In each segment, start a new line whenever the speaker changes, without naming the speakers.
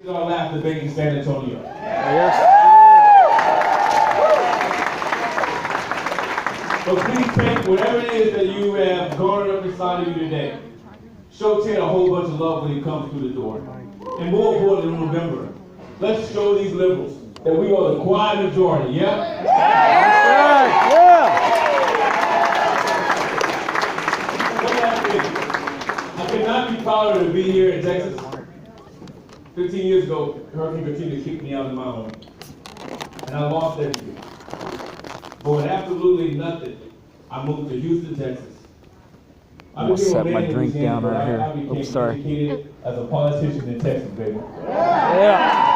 Our last debate in San Antonio.
Yes.
So please take whatever it is that you have garnered up inside of you today. Show Ted a whole bunch of love when he comes through the door. And more importantly, in November, let's show these liberals that we are the quiet majority, yeah?
That's right,
I could not be prouder to be here in Texas. 15 years ago, Hurricane Katrina kicked me out of my home. And I lost everything. But with absolutely nothing, I moved to Houston, Texas.
I'm gonna set my drink down right here. Oops, sorry.
Educated as a politician in Texas, baby.
Yeah.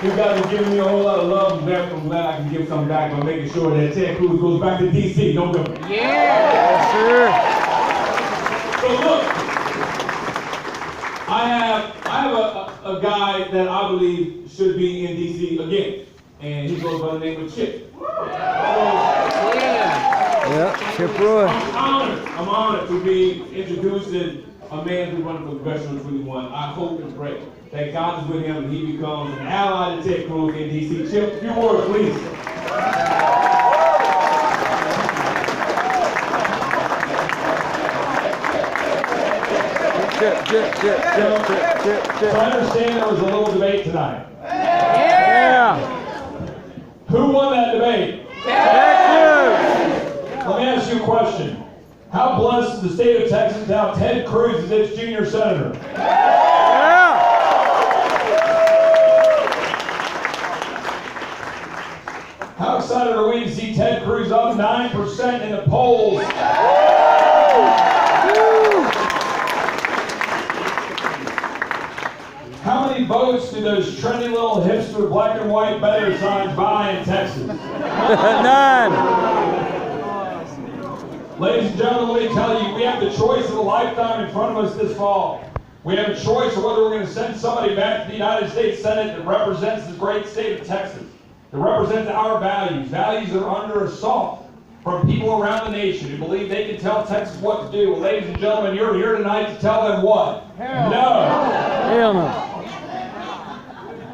You guys have given me a whole lot of love, and I'm glad I can give some back by making sure that Ted Cruz goes back to D.C. November.
Yeah. Yes, sir.
So look, I have a guy that I believe should be in D.C. again, and he goes by the name of Chip.
Yeah, Chip Roy.
I'm honored to be introducing a man who's running for Congressional 21. I hope and pray that God is with him and he becomes an ally to Ted Cruz in D.C. Chip, a few words, please.
Chip.
So I understand there was a little debate tonight.
Yeah.
Who won that debate? Let me ask you a question. How blessed is the state of Texas to have Ted Cruz as its junior senator?
Yeah.
How excited are we to see Ted Cruz up 9% in the polls? How many votes do those trendy little hipster black and white banner signs buy in Texas?
None.
Ladies and gentlemen, let me tell you, we have the choice of a lifetime in front of us this fall. We have a choice of whether we're going to send somebody back to the United States Senate that represents the great state of Texas, that represents our values that are under assault from people around the nation who believe they can tell Texas what to do. Well, ladies and gentlemen, you're here tonight to tell them what? No.
Hell no.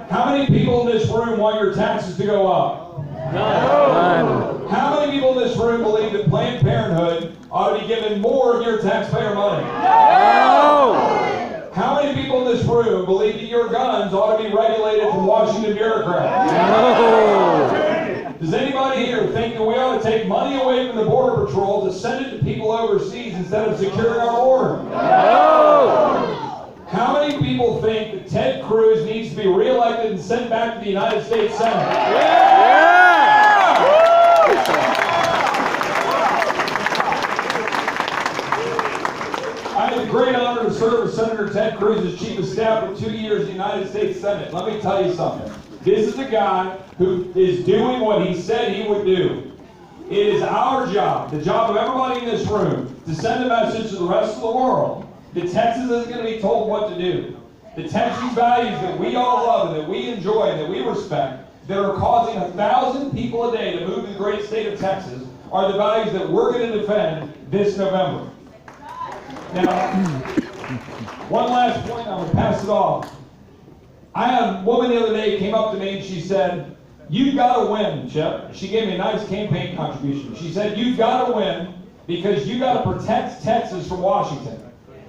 How many people in this room want your taxes to go up?
None.
How many people in this room believe that Planned Parenthood ought to be given more of your taxpayer money?
No.
How many people in this room believe that your guns ought to be regulated from Washington bureaucrats?
No.
Does anybody here think that we ought to take money away from the Border Patrol to send it to people overseas instead of securing our border?
No.
How many people think that Ted Cruz needs to be reelected and sent back to the United States Senate?
Yeah.
I had the great honor to serve as Senator Ted Cruz as Chief of Staff for 2 years in the United States Senate. Let me tell you something. This is a guy who is doing what he said he would do. It is our job, the job of everybody in this room, to send a message to the rest of the world that Texas isn't going to be told what to do. The Texas values that we all love and that we enjoy and that we respect, that are causing 1,000 people a day to move to the great state of Texas, are the values that we're going to defend this November. Now, one last point, I'm going to pass it off. I had a woman the other day came up to me and she said, "You've got to win, Chip." She gave me a nice campaign contribution. She said, "You've got to win because you got to protect Texas from Washington.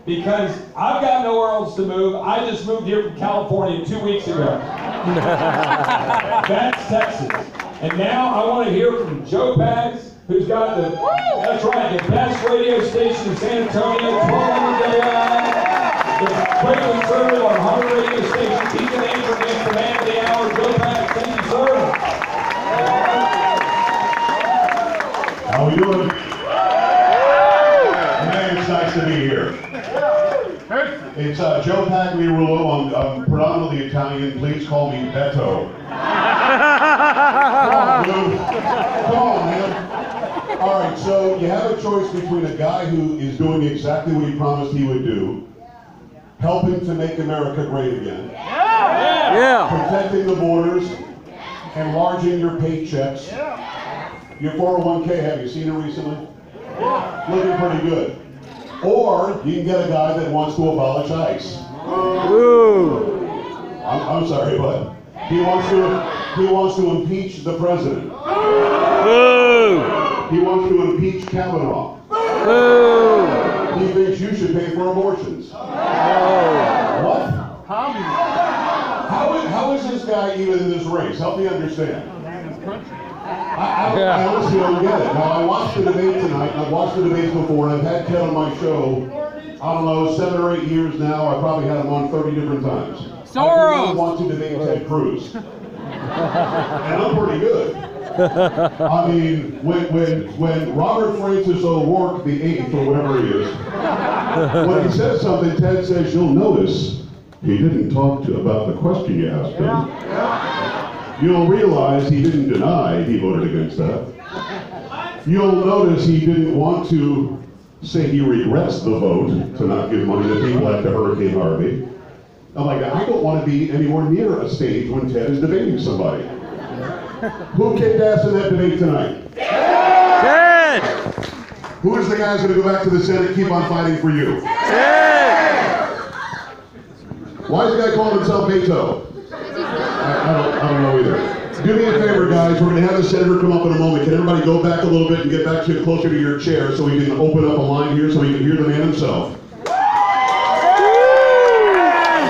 Because I've got nowhere else to move. I just moved here from California 2 weeks ago." That's Texas. And now I want to hear from Joe Pags, who's got that's right, the best radio station in San Antonio, 1200 WI, the great conservative on 100 radio stations. He's an anchor against the man of the hour, Joe Pags. Thank you, sir.
How are we doing? Man, it's nice to be here. It's Joe Pagliarulo. I'm predominantly Italian. Please call me Beto. Come on, dude. Come on, man. All right, so you have a choice between a guy who is doing exactly what he promised he would do, helping to make America great again, protecting the borders, enlarging your paychecks. Your 401k, have you seen it recently? Looking pretty good. Or you can get a guy that wants to abolish ICE. I'm sorry, but he wants to impeach the president.
Boo!
He wants to impeach Kavanaugh.
Boo!
He thinks you should pay for abortions. What? How is this guy even in this race? Help me understand. I honestly don't get it. Now, I watched the debate tonight, and I've watched the debates before, and I've had Ted on my show, I don't know, 7 or 8 years now. I probably had him on 30 different times. I do not want to debate Ted Cruz. And I'm pretty good. I mean, when Robert Francis O'Rourke the 8th, or whatever he is, when he says something, Ted says, you'll notice he didn't talk about the question you asked him. You'll realize he didn't deny he voted against that. You'll notice he didn't want to say he regrets the vote to not give money to people after Hurricane Harvey. I'm like, I don't want to be anywhere near a stage when Ted is debating somebody. Who kicked ass in that debate tonight?
Ted!
Who is the guy who's going to go back to the Senate and keep on fighting for you?
Ted!
Why is the guy calling himself Beto? I don't know either. Do me a favor, guys. We're going to have the senator come up in a moment. Can everybody go back a little bit and get back closer to your chair so we can open up a line here so we can hear the man himself?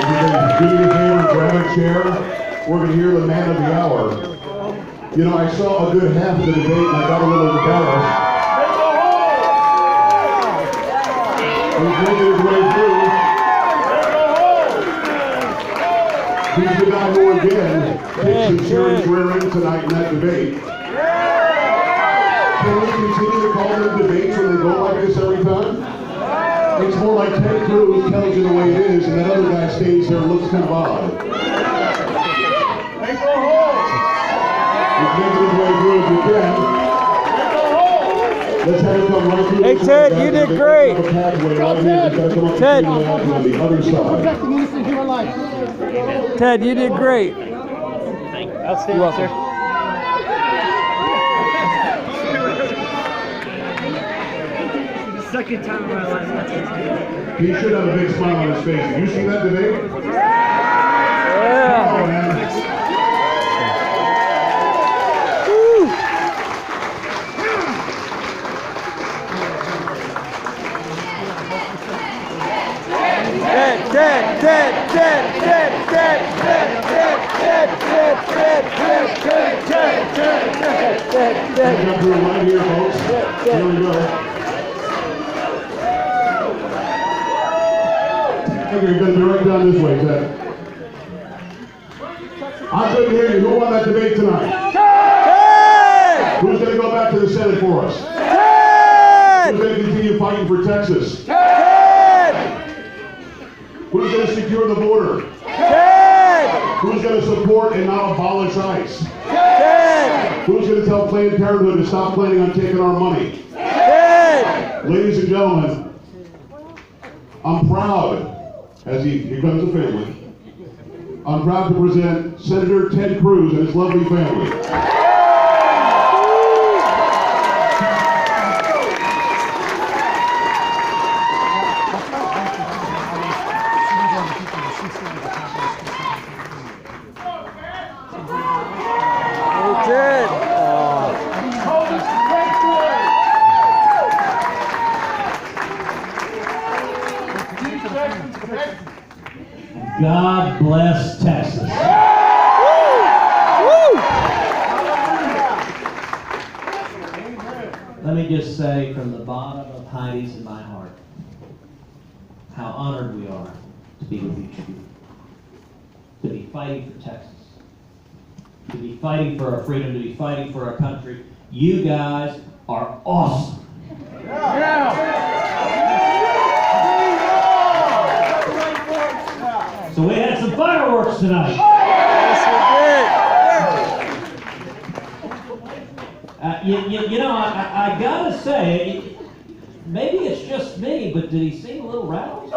If you can do me a favor, grab a chair. We're going to hear the man of the hour. You know, I saw a good half of the debate and I got a little embarrassed. He's making his way through. He's the guy who again takes some serious rear end tonight in that debate. Can we continue to call them debates when they go like this every time? It's more like Ted Cruz tells you the way it is, and that other guy stays there and looks kind of odd. He's making his way through if you can. Let's have him come right through.
Hey, Ted, you did great. Ted.
On the other side.
Ted, you did great.
Outstanding, sir. Second time in my life.
He should have a big smile on his face. Did you see that debate?
Yeah.
Oh, man.
Woo.
Jump through right here, folks. Here we go. Okay, you're going to be right down this way, Ted. I couldn't hear you. Who won that debate tonight?
Ted!
Who's going to go back to the Senate for us?
Ted!
Who's going to continue fighting for Texas?
Ted!
Who's going to secure the border?
Ted!
Who's going to support and not abolish ICE?
Ted!
Who's going to tell Planned Parenthood to stop planning on taking our money?
Ted!
Ladies and gentlemen, I'm proud, as here comes the family, I'm proud to present Senator Ted Cruz and his lovely family.
Ted!
God bless Texas. Let me just say from the bottom of Heidi's and my heart how honored we are to be with each of you, to be fighting for Texas, to be fighting for our freedom, to be fighting for our country. You guys are awesome. So we had some fireworks tonight.
Yes,
You know, I gotta say, maybe it's just me, but did he seem a little roused?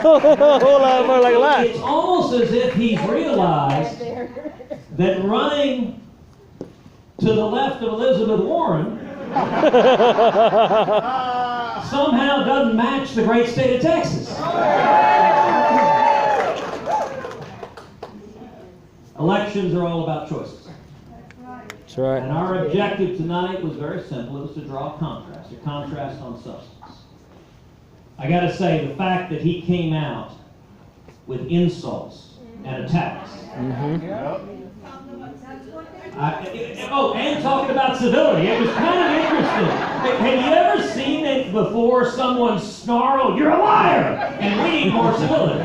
Whole lot more like a lot.
It's almost as if he's realized that running to the left of Elizabeth Warren somehow doesn't match the great state of Texas. elections are all about choices.
That's right.
And our objective tonight was very simple. It was to draw a contrast on substance. I got to say, the fact that he came out with insults and attacks. And talking about civility. It was kind of interesting. Have you ever seen it before, someone snarl, "You're a liar!" and we need more civility?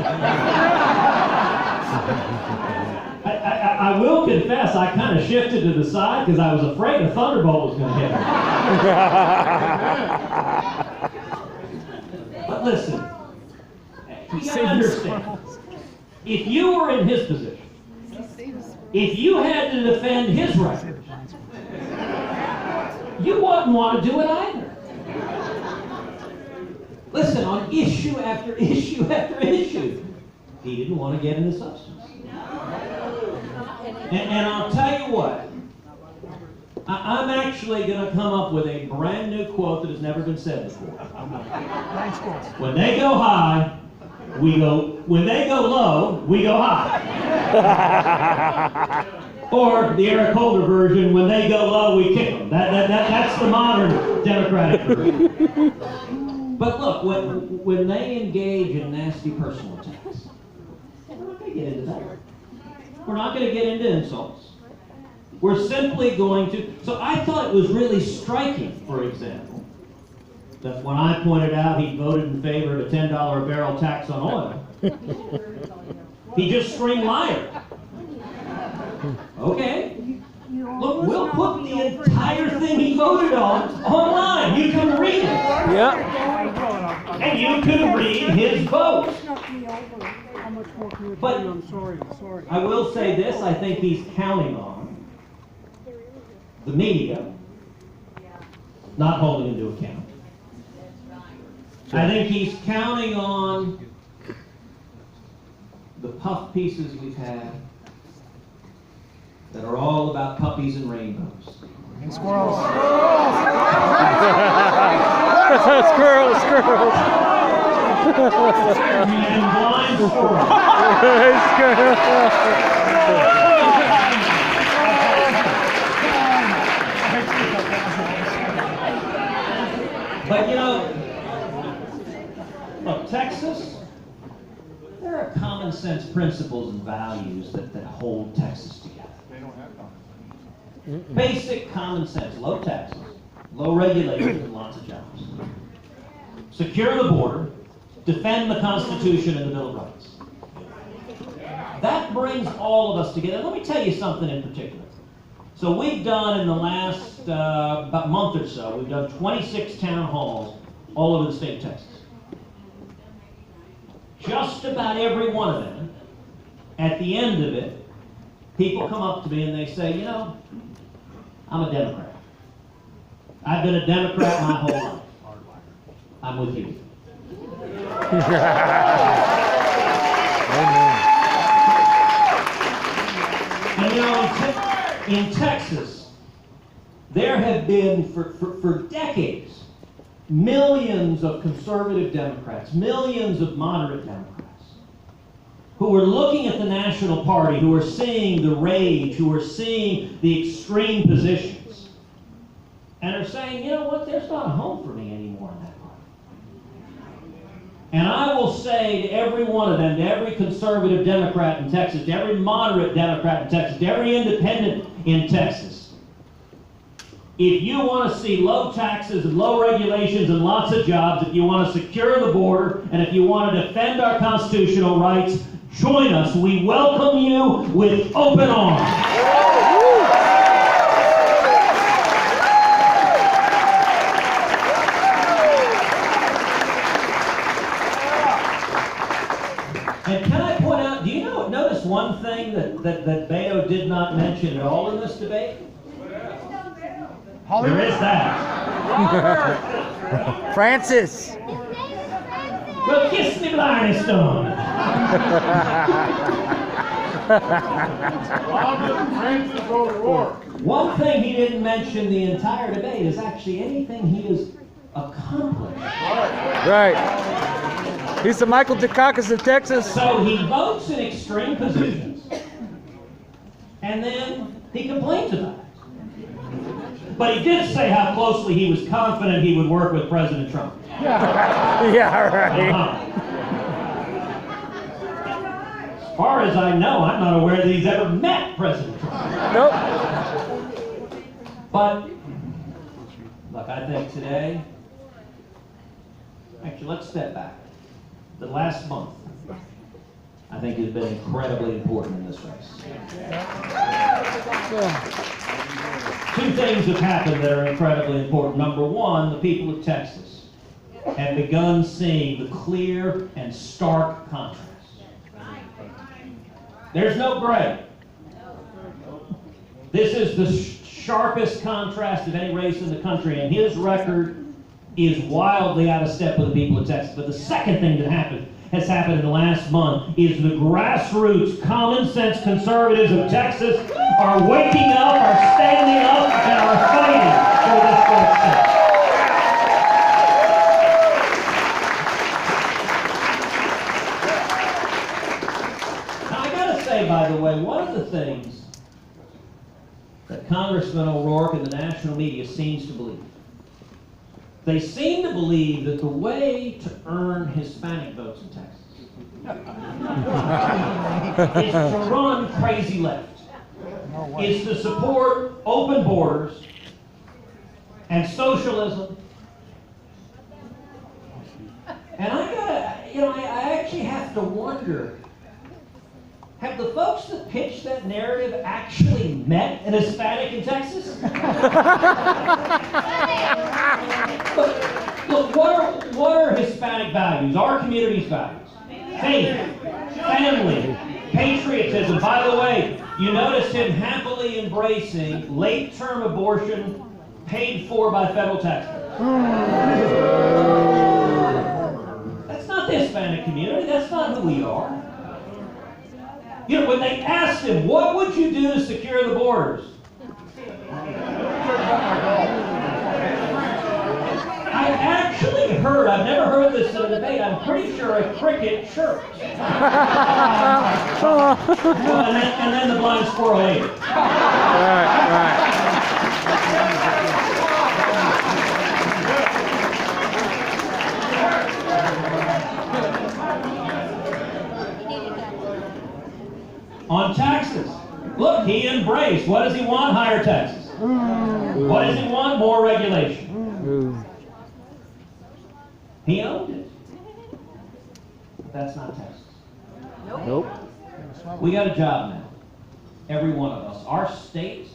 I will confess, I kind of shifted to the side because I was afraid a thunderbolt was going to hit me. But listen, you gotta understand, if you were in his position, if you had to defend his record, you wouldn't want to do it either. Listen, on issue after issue after issue, he didn't want to get into substance. And I'll tell you what, I'm actually going to come up with a brand new quote that has never been said before. When they go high, we go. When they go low, we go high. Or the Eric Holder version: when they go low, we kick them. That's the modern Democratic version. But look, when they engage in nasty personal attacks, we're not going to get into that. We're not going to get into insults. We're simply going to. So I thought it was really striking, for example, that when I pointed out he voted in favor of a $10 a barrel tax on oil, he just screamed liar. Okay. Look, we'll put the entire thing he voted on online. You can read it.
Yep.
And you can read his vote. But I will say this, I think he's counting on the media not holding him to account. I think he's counting on the puff pieces we've had that are all about puppies and rainbows.
And squirrels.
Squirrels.
And blind squirrels. But you know, look, Texas, there are common sense principles and values that hold Texas together.
They don't have them.
Basic common sense: low taxes, low regulations, and lots of jobs. Secure the border, defend the Constitution and the Bill of Rights. That brings all of us together. Let me tell you something in particular. So we've done, in the last about month or so, we've done 26 town halls all over the state of Texas. Just about every one of them, at the end of it, people come up to me and they say, you know, I'm a Democrat. I've been a Democrat my whole life. I'm with you. And you know, in Texas, there have been, for decades, millions of conservative Democrats, millions of moderate Democrats, who are looking at the national party, who are seeing the rage, who are seeing the extreme positions, and are saying, you know what, there's not a home for me anymore in that party. And I will say to every one of them, to every conservative Democrat in Texas, to every moderate Democrat in Texas, to every independent in Texas, if you want to see low taxes and low regulations and lots of jobs, if you want to secure the border, and if you want to defend our constitutional rights, join us. We welcome you with open arms. And can I point out, do you notice one thing that Beto did not mention at all in this debate?
Hollywood.
There is that.
Francis.
Well, kiss me, Blarney Stone.
Francis O'Rourke.
One thing he didn't mention the entire debate is actually anything he has accomplished.
Right. He's the Michael Dukakis of Texas.
So he votes in extreme positions. and then he complains about it. But he did say how closely he was confident he would work with President Trump.
Yeah, right.
As far as I know, I'm not aware that he's ever met President Trump.
Nope.
But, look, I think today, actually, let's step back. The last month, I think, has been incredibly important in this race. Two things have happened that are incredibly important. Number one, the people of Texas have begun seeing the clear and stark contrast. There's no gray. This is the sharpest contrast of any race in the country, and his record is wildly out of step with the people of Texas. But the second thing that has happened in the last month is the grassroots, common sense conservatives of Texas are waking up, are standing up, and are fighting for this fourth step. By the way, one of the things that Congressman O'Rourke and the national media seems to believe, they seem to believe that the way to earn Hispanic votes in Texas is to run crazy left, is to support open borders and socialism. And I actually have to wonder, have the folks that pitched that narrative actually met an Hispanic in Texas? Look, what are Hispanic values? Our community's values. Faith, family, patriotism. By the way, you notice him happily embracing late-term abortion paid for by federal taxpayers. That's not the Hispanic community. That's not who we are. You know, when they asked him, what would you do to secure the borders? I actually heard, I've never heard this in a debate, I'm pretty sure a cricket chirped. Well, and then the blind squirrel ate it.
Right.
On taxes, look, he embraced. What does he want? Higher taxes. What does he want? More regulation. He owned it. But that's not Texas.
Nope.
We got a job now. Every one of us. Our state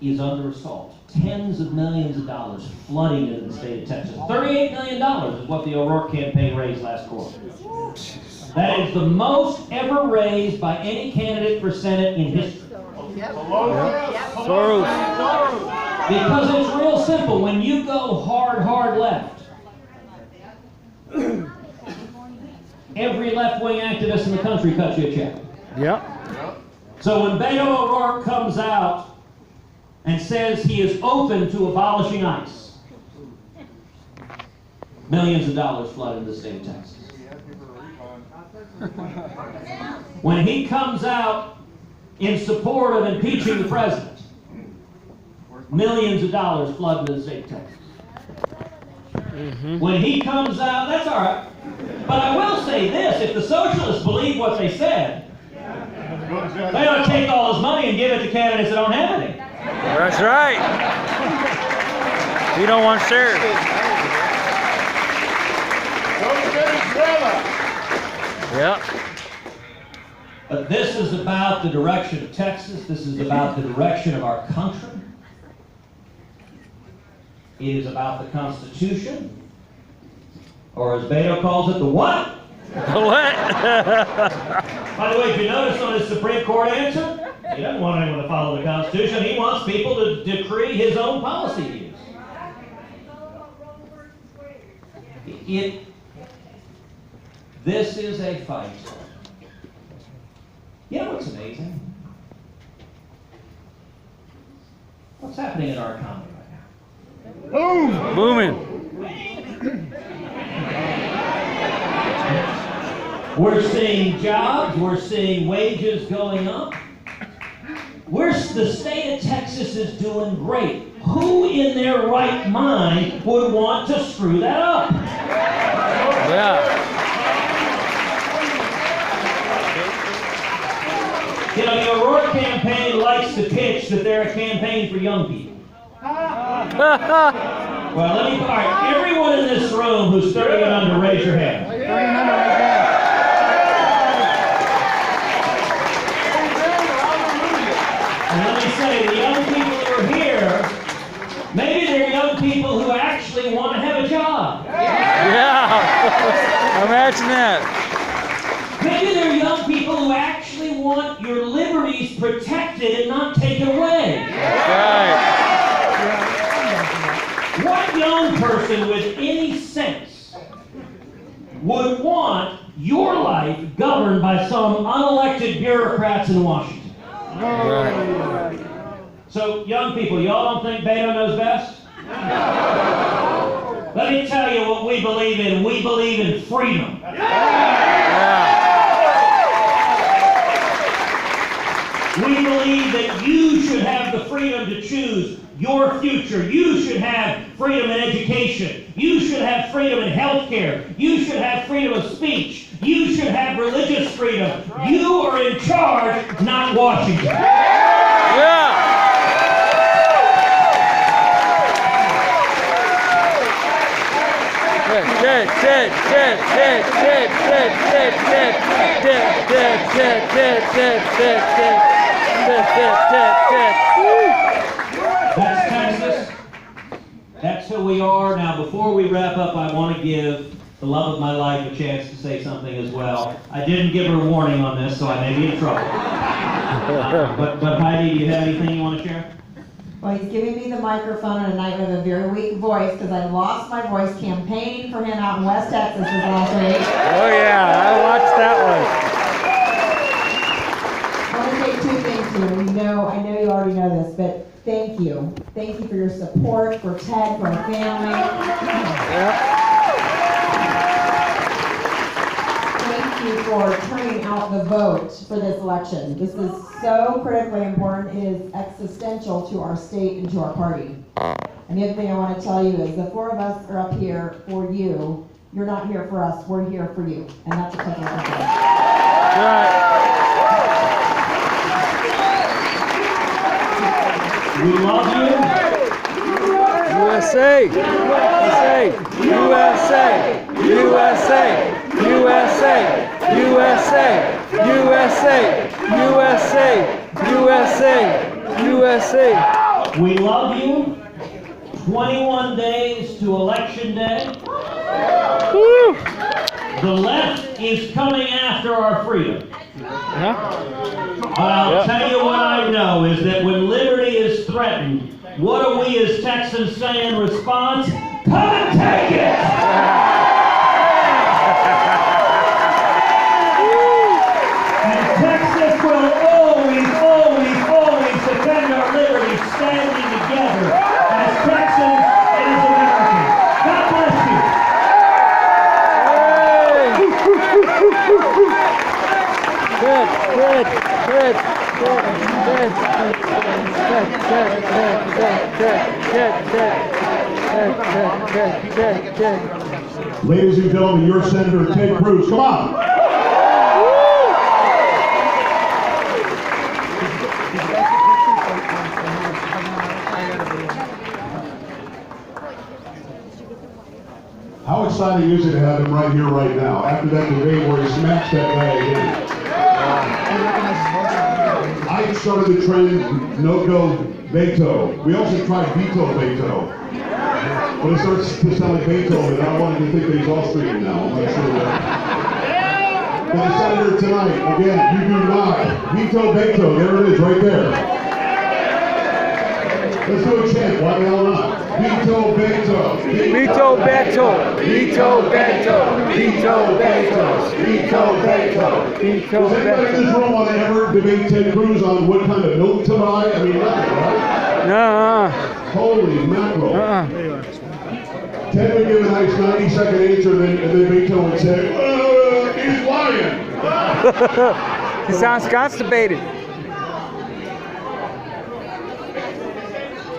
is under assault. Tens of millions of dollars flooding into the state of Texas. $38 million is what the O'Rourke campaign raised last quarter. That is the most ever raised by any candidate for Senate in history.
Soros.
Because it's real simple. When you go hard left, every left-wing activist in the country cuts you a check.
Yep.
So when Beto O'Rourke comes out and says he is open to abolishing ICE, millions of dollars flood into the state of Texas. When he comes out in support of impeaching the president, millions of dollars flood into the state of Texas. When he comes out, that's all right. But I will say this, if the socialists believe what they said, they ought to take all his money and give it to candidates that don't have any.
That's right. You don't want shares. Yep.
But this is about the direction of Texas. This is about the direction of our country. It is about the Constitution. Or as Beto calls it, the what?
The what?
By the way, if you notice on his Supreme Court answer, he doesn't want anyone to follow the Constitution. He wants people to decree his own policy views. This is a fight. You know what's amazing? What's happening in our economy right now?
Booming.
We're seeing jobs, we're seeing wages going up. The state of Texas is doing great. Who in their right mind would want to screw that up?
Yeah.
You know, the Aurora campaign likes to pitch that they're a campaign for young people. Well, all right, everyone in this room who's 30 and under, raise your hand. And let me say, the young people who are here, maybe they're young people who actually want to have a job.
Yeah. Imagine that.
Maybe they're young people who actually want your liberties protected and not taken away.
Right.
What young person with any sense would want your life governed by some unelected bureaucrats in Washington?
Right.
So, young people, y'all don't think Pedro knows best? Let me tell you what we believe in. We believe in freedom. We believe that you should have the freedom to choose your future. You should have freedom in education. You should have freedom in health care. You should have freedom of speech. You should have religious freedom. You are in charge, not Washington.
Yeah.
That's Texas. That's who we are. Now, before we wrap up, I want to give the love of my life a chance to say something as well. I didn't give her a warning on this, so I may be in trouble. But Heidi, do you have anything you want to share?
Well, he's giving me the microphone on a night with a very weak voice because I lost my voice campaigning for him out in West Texas this last week.
Oh yeah, I watched that
I want to say two things to you. I know you already know this, but thank you. Thank you for your support for Ted, for our family.
Yeah.
Thank you for turning out the vote for this election. This is so critically important. It is existential to our state and to our party. And the other thing I want to tell you is the four of us are up here for you. You're not here for us. We're here for you. And that's what taking our
Right.
We love you.
USA! USA! USA! USA! USA! USA! USA! USA! USA! USA!
We love you. 21 days to Election Day.
Woo!
The left is coming after our freedom.
Yeah.
I'll tell you what I know is that when liberty is threatened, what do we as Texans say in response? Come and take it! And Texas will always, always, always defend our liberty, standing together as Texans and as Americans. God bless you.
Good, good, good, good.
Ladies and gentlemen, your Senator Ted Cruz, come on. How exciting is it to have him right here, right now, after that debate where he smashed that guy again? I started the trend, no-go veto. We also tried veto veto. But it starts to sound like Beethoven, and I wanted to think that he's Austrian now. I'm not sure that. But the Senator tonight, again, you do not veto veto. There it is, right there. Let's do a chant. Why the hell not? Veto veto.
Veto veto. Veto veto. Veto veto. Veto veto. Veto
Does anybody in this room want to ever debate Ted Cruz on what kind of milk to buy? I mean, nothing, right? Holy mackerel. Ted would give a nice 90-second answer, and then Beto would say, he's lying.
He sounds constipated.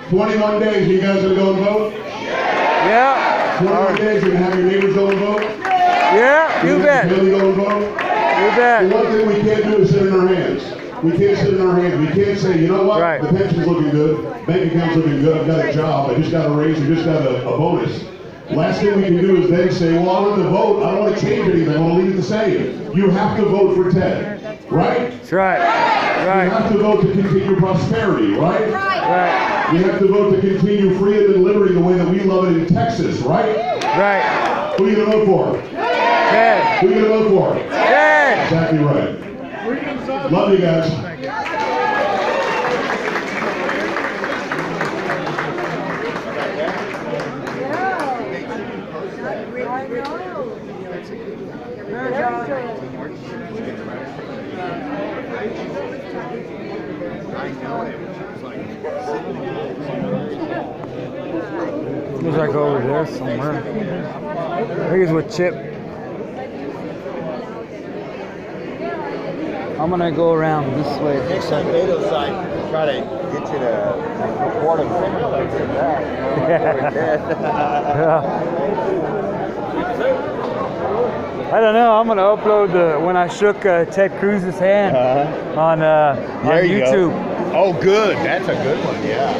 21 days, you guys gonna go and vote?
Yeah.
21 days, you're gonna have your neighbors go and vote?
Yeah, you bet.
Really go and vote?
You bet.
The one thing we can't do is sit in our hands. We can't sit in our hands. We can't say, you know what,
Right.
the pension's looking good, bank account's looking good, I've got a job, I just got a raise, I just got a bonus. Last thing we can do is then say, well, I want to vote, I don't want to change anything, I want to leave it the same. You have to vote for Ted, right?
That's right.
You
Right.
have to vote to continue prosperity, right?
Right.
You have to vote to continue freedom and liberty the way that we love it in Texas, right?
Right.
Who are you going to vote for?
Ted.
Who are you going to vote for?
Ted.
Exactly right. Love you guys.
Looks like over there somewhere. I think it's with Chip. I'm gonna go around this way.
Next time Pedro's side, try to get you to report him.
I don't know. I'm gonna upload when I shook Ted Cruz's hand on
There you
YouTube.
go. Oh, good. That's a good one. Yeah.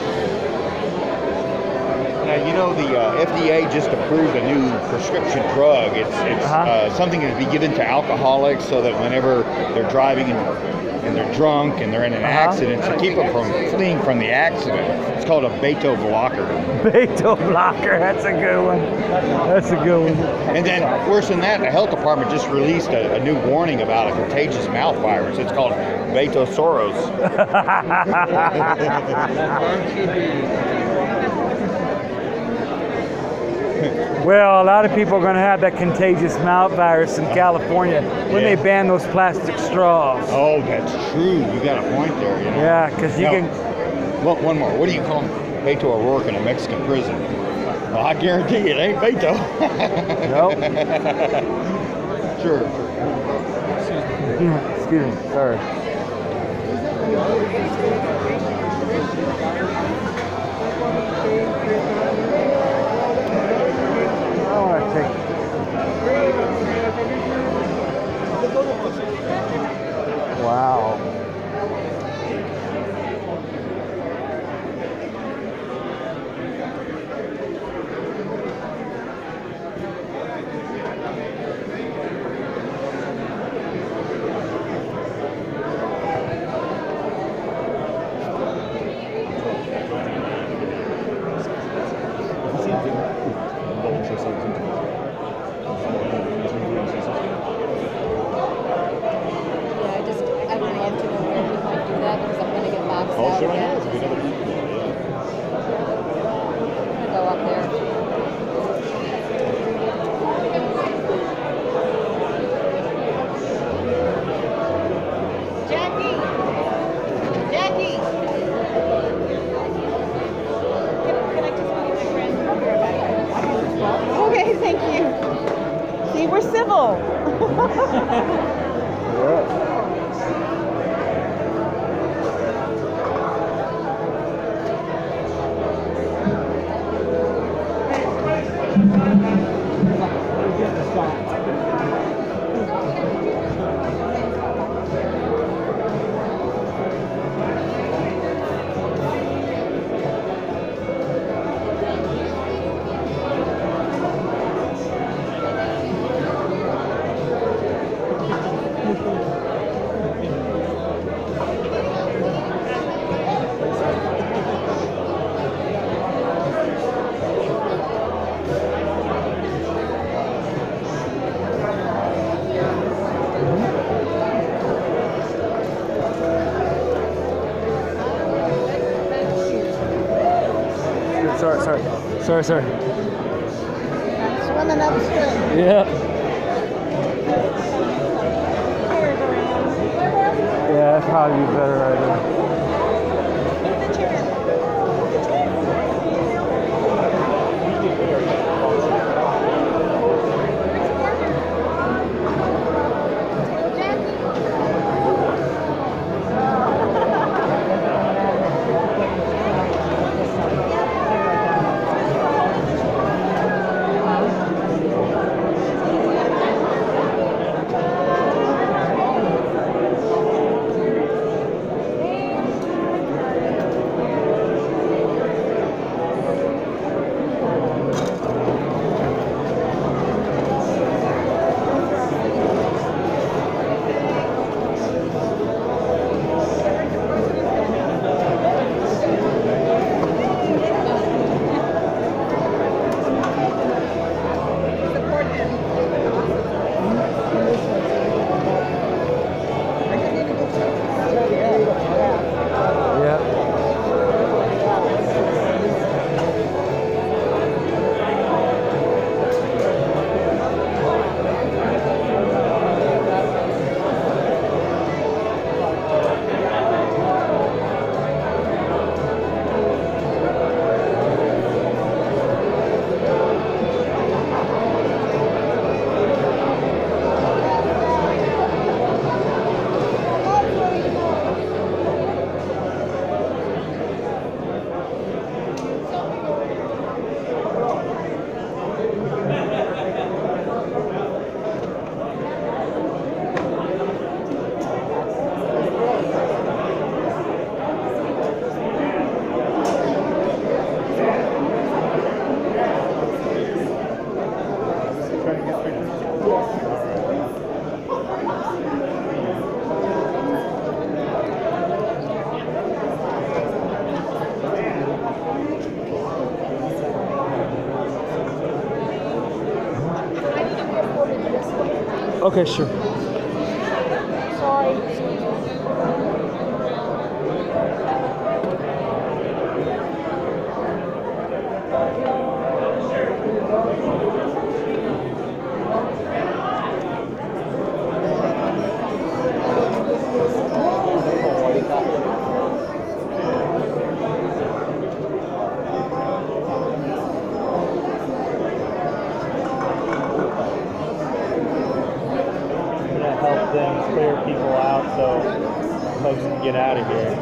Now, you know, the FDA just approved a new prescription drug. It's something that would be given to alcoholics so that whenever they're driving and they're drunk and they're in an accident, to keep them from fleeing from the accident. It's called a beta blocker.
Beta blocker. That's a good one. That's a good one.
And then, worse than that, the health department just released a new warning about a contagious mouth virus. It's called Beta Soros.
Well, a lot of people are going to have that contagious mouth virus in California when they ban those plastic straws.
Oh, that's true. You got a point there. You know?
Yeah, because you can.
Well, one more. What do you call Beto O'Rourke in a Mexican prison? Well, I guarantee it ain't Beto.
Nope.
Sure.
Excuse me. Sorry. I want to take. Wow.
I would love to know where he might do that because I'm going to get boxed out again. I'm going to go up there. Jackie! Jackie! Can I just meet my friend? Okay, thank you. See, we're civil. Sorry. Swimming upstream.
Yeah. Yeah, that'd probably be better right there. Okay, sure.
Sorry.
Help them clear people out so folks can get out of here.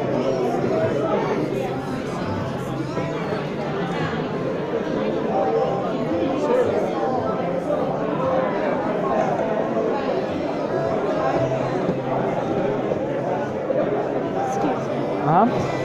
Uh-huh.